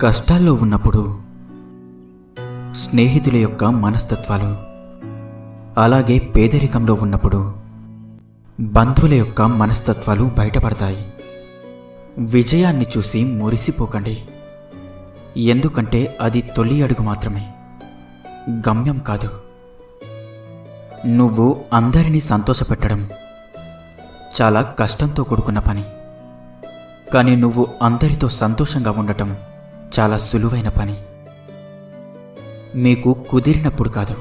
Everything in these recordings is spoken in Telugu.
కష్టాల్లో ఉన్నప్పుడు స్నేహితుల యొక్క మనస్తత్వాలు, అలాగే పేదరికంలో ఉన్నప్పుడు బంధువుల యొక్క మనస్తత్వాలు బయటపడతాయి. విజయాన్ని చూసి మురిసిపోకండి, ఎందుకంటే అది తొలి అడుగు మాత్రమే, గమ్యం కాదు. నువ్వు అందరినీ సంతోషపెట్టడం చాలా కష్టంతో కూడుకున్న పని, కానీ నువ్వు అందరితో సంతోషంగా ఉండటం చాలా సులువైన పని. మీకు కుదిరినప్పుడు కాదు,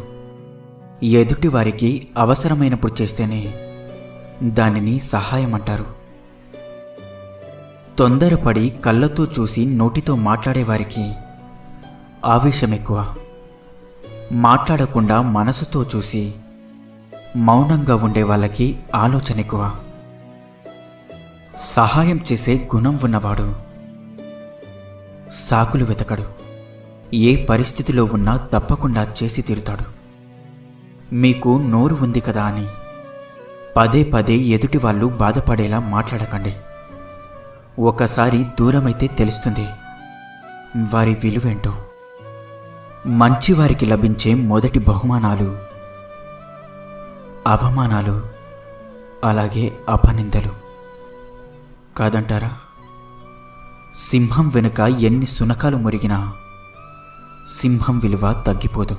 ఎదుటి వారికి అవసరమైనప్పుడు చేస్తేనే దానిని సహాయం అంటారు. తొందరపడి కళ్ళతో చూసి నోటితో మాట్లాడేవారికి ఆవేశం ఎక్కువ, మాట్లాడకుండా మనసుతో చూసి మౌనంగా ఉండే వాళ్ళకి ఆలోచన ఎక్కువ. సహాయం చేసే గుణం ఉన్నవాడు సాకులు వెతకడు, ఏ పరిస్థితిలో ఉన్నా తప్పకుండా చేసి తీరుతాడు. మీకు నోరు ఉంది కదా అని పదే పదే ఎదుటి వాళ్ళు బాధపడేలా మాట్లాడకండి. ఒకసారి దూరమైతే తెలుస్తుంది వారి విలువేంటో. మంచివారికి లభించే మొదటి బహుమానాలు అవమానాలు, అలాగే అపనిందలు కాదంటారా? సింహం వెనుక ఎన్ని సునకాలు మురిగినా సింహం విలువ తగ్గిపోదు.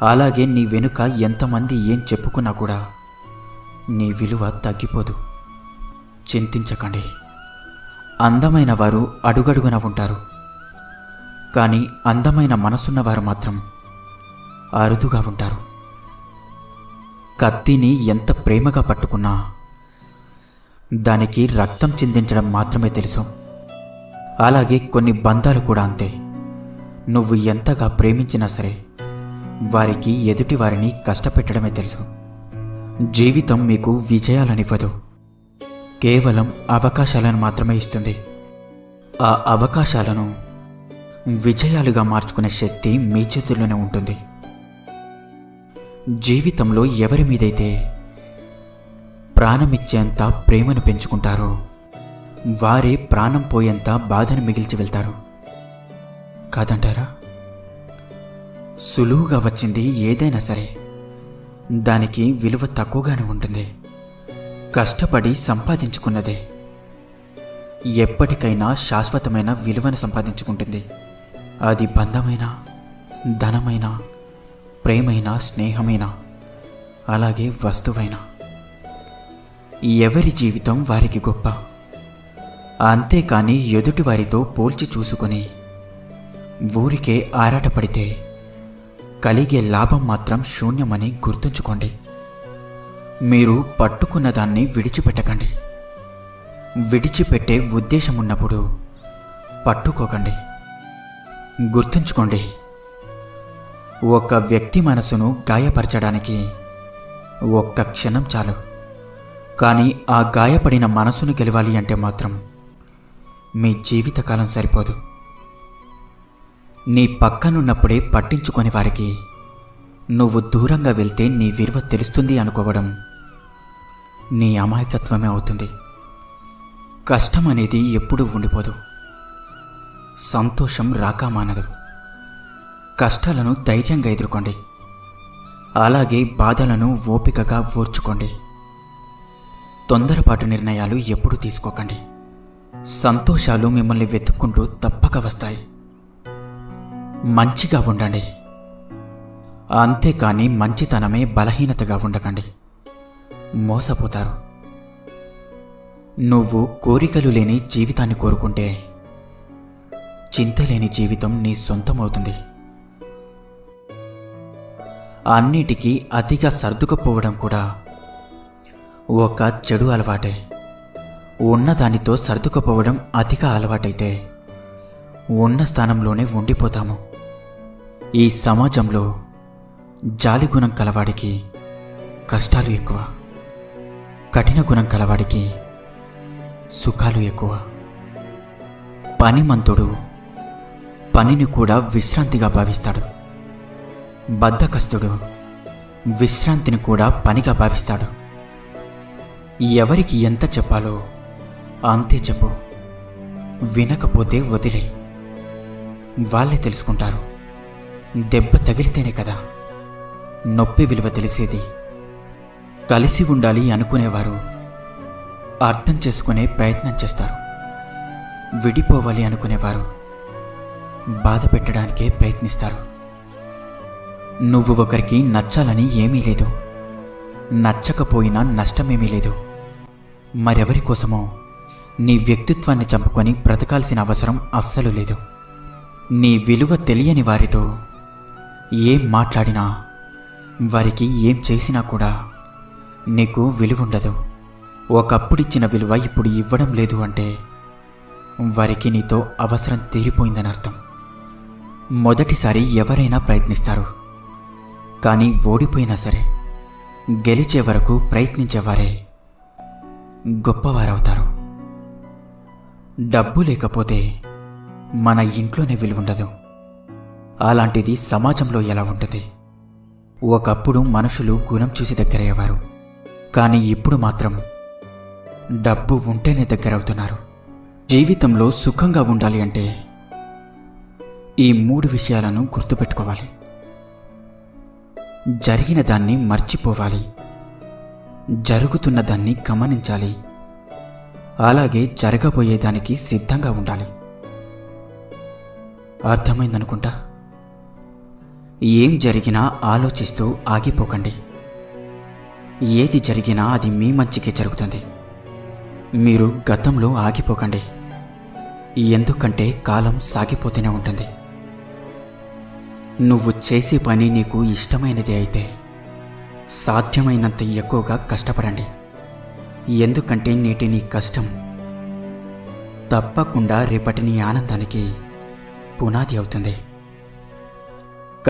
అలాగే నీ వెనుక ఎంతమంది ఏం చెప్పుకున్నా కూడా నీ విలువ తగ్గిపోదు. చింతించకండి. అందమైన వారు అడుగడుగున ఉంటారు, కానీ అందమైన మనసున్నవారు మాత్రం అరుదుగా ఉంటారు. కత్తిని ఎంత ప్రేమగా పట్టుకున్నా దానికి రక్తం చిందించడం మాత్రమే తెలుసు. అలాగే కొన్ని బంధాలు కూడా అంతే. నువ్వు ఎంతగా ప్రేమించినా సరే వారికి ఎదుటి వారిని కష్టపెట్టడమే తెలుసు. జీవితం మీకు విజయాలనివ్వదు, కేవలం అవకాశాలను మాత్రమే ఇస్తుంది. ఆ అవకాశాలను విజయాలుగా మార్చుకునే శక్తి మీ చేతుల్లోనే ఉంటుంది. జీవితంలో ఎవరి మీదైతే ప్రాణమిచ్చేంత ప్రేమను పెంచుకుంటారో వారే ప్రాణం పోయేంత బాధను మిగిల్చి వెళ్తారు కాదంటారా? సులువుగా వచ్చింది ఏదైనా సరే దానికి విలువ తక్కువగానే ఉంటుంది. కష్టపడి సంపాదించుకున్నదే ఎప్పటికైనా శాశ్వతమైన విలువను సంపాదించుకుంటుంది. అది బంధమైనా, ధనమైనా, ప్రేమైనా, స్నేహమైనా, అలాగే వస్తువైనా. ఎవరి జీవితం వారికి గొప్ప, అంతేకాని ఎదుటి వారితో పోల్చి చూసుకొని ఊరికే ఆరాటపడితే కలిగే లాభం మాత్రం శూన్యమని గుర్తుంచుకోండి. మీరు పట్టుకున్న దాన్ని విడిచిపెట్టకండి. విడిచిపెట్టే ఉద్దేశం ఉన్నప్పుడు పట్టుకోకండి. గుర్తుంచుకోండి, ఒక వ్యక్తి మనసును గాయపరచడానికి ఒక్క క్షణం చాలు, కానీ ఆ గాయపడిన మనసును గెలవాలి అంటే మాత్రం మీ జీవితకాలం సరిపోదు. నీ పక్కనున్నప్పుడే పట్టించుకొని వారికి నువ్వు దూరంగా వెళ్తే నీ విలువ తెలుస్తుంది అనుకోవడం నీ అమాయకత్వమే అవుతుంది. కష్టం అనేది ఎప్పుడూ ఉండిపోదు, సంతోషం రాక మానదు. కష్టాలను ధైర్యంగా ఎదుర్కోండి, అలాగే బాధలను ఓపికగా ఓర్చుకోండి. తొందరపాటు నిర్ణయాలు ఎప్పుడూ తీసుకోకండి. సంతోషాలు మిమ్మల్ని వెతుక్కుంటూ తప్పక వస్తాయి. మంచిగా ఉండండి, అంతేకాని మంచితనమే బలహీనతగా ఉండకండి, మోసపోతారు. నువ్వు కోరికలు లేని జీవితాన్ని కోరుకుంటే చింతలేని జీవితం నీ సొంతమవుతుంది. అన్నిటికీ అతిగా సర్దుకుపోవడం కూడా ఒక చెడు అలవాటే. ఉన్నదానితో సర్దుకుపోవడం అతిగా అలవాటైతే ఉన్న స్థానంలోనే ఉండిపోతాము. ఈ సమాజంలో జాలిగుణం కలవాడికి కష్టాలు ఎక్కువ, కఠిన గుణం కలవాడికి సుఖాలు ఎక్కువ. పనిమంతుడు పనిని కూడా విశ్రాంతిగా భావిస్తాడు, బద్ధకస్తుడు విశ్రాంతిని కూడా పనిగా భావిస్తాడు. ఎవరికి ఎంత చెప్పాలో అంతే చెప్పు, వినకపోతే వదిలే. వాళ్ళే తెలుసుకుంటారు. దెబ్బ తగిలితేనే కదా నొప్పి విలువ తెలిసేది. కలిసి ఉండాలి అనుకునేవారు అర్థం చేసుకునే ప్రయత్నం చేస్తారు. విడిపోవాలి అనుకునేవారు బాధ పెట్టడానికే ప్రయత్నిస్తారు. నువ్వు ఒకరికి నచ్చాలని ఏమీ లేదు, నచ్చకపోయినా నష్టమేమీ లేదు. మరెవరి కోసమో నీ వ్యక్తిత్వాన్ని చంపుకొని బ్రతకాల్సిన అవసరం అస్సలు లేదు. నీ విలువ తెలియని వారితో ఏం మాట్లాడినా, వారికి ఏం చేసినా కూడా నీకు విలువుండదు. ఒకప్పుడిచ్చిన విలువ ఇప్పుడు ఇవ్వడం లేదు అంటే వారికి నీతో అవసరం తీరిపోయిందని అర్థం. మొదటిసారి ఎవరైనా ప్రయత్నిస్తారు, కానీ ఓడిపోయినా సరే గెలిచే వరకు ప్రయత్నించేవారే గొప్పవారవుతారు. డబ్బు లేకపోతే మన ఇంట్లోనే విలువుండదు. అలాంటిది సమాజంలో ఎలా ఉంటుంది? ఒకప్పుడు మనుషులు గుణం చూసి దగ్గరయ్యేవారు, కానీ ఇప్పుడు మాత్రం డబ్బు ఉంటేనే దగ్గరవుతున్నారు. జీవితంలో సుఖంగా ఉండాలి అంటే ఈ 3 విషయాలను గుర్తుపెట్టుకోవాలి. జరిగిన దాన్ని మర్చిపోవాలి, జరుగుతున్న దాన్ని గమనించాలి, అలాగే జరగబోయేదానికి సిద్ధంగా ఉండాలి. అర్థమైందనుకుంటా. ఏం జరిగినా ఆలోచిస్తూ ఆగిపోకండి. ఏది జరిగినా అది మీ మంచికే జరుగుతుంది. మీరు గతంలో ఆగిపోకండి, ఎందుకంటే కాలం సాగిపోతూనే ఉంటుంది. నువ్వు చేసే పని నీకు ఇష్టమైనది అయితే సాధ్యమైనంత ఎక్కువగా కష్టపడండి. ఎందుకంటే నేటి నీ కష్టం తప్పకుండా రేపటి నీ ఆనందానికి పునాది అవుతుంది.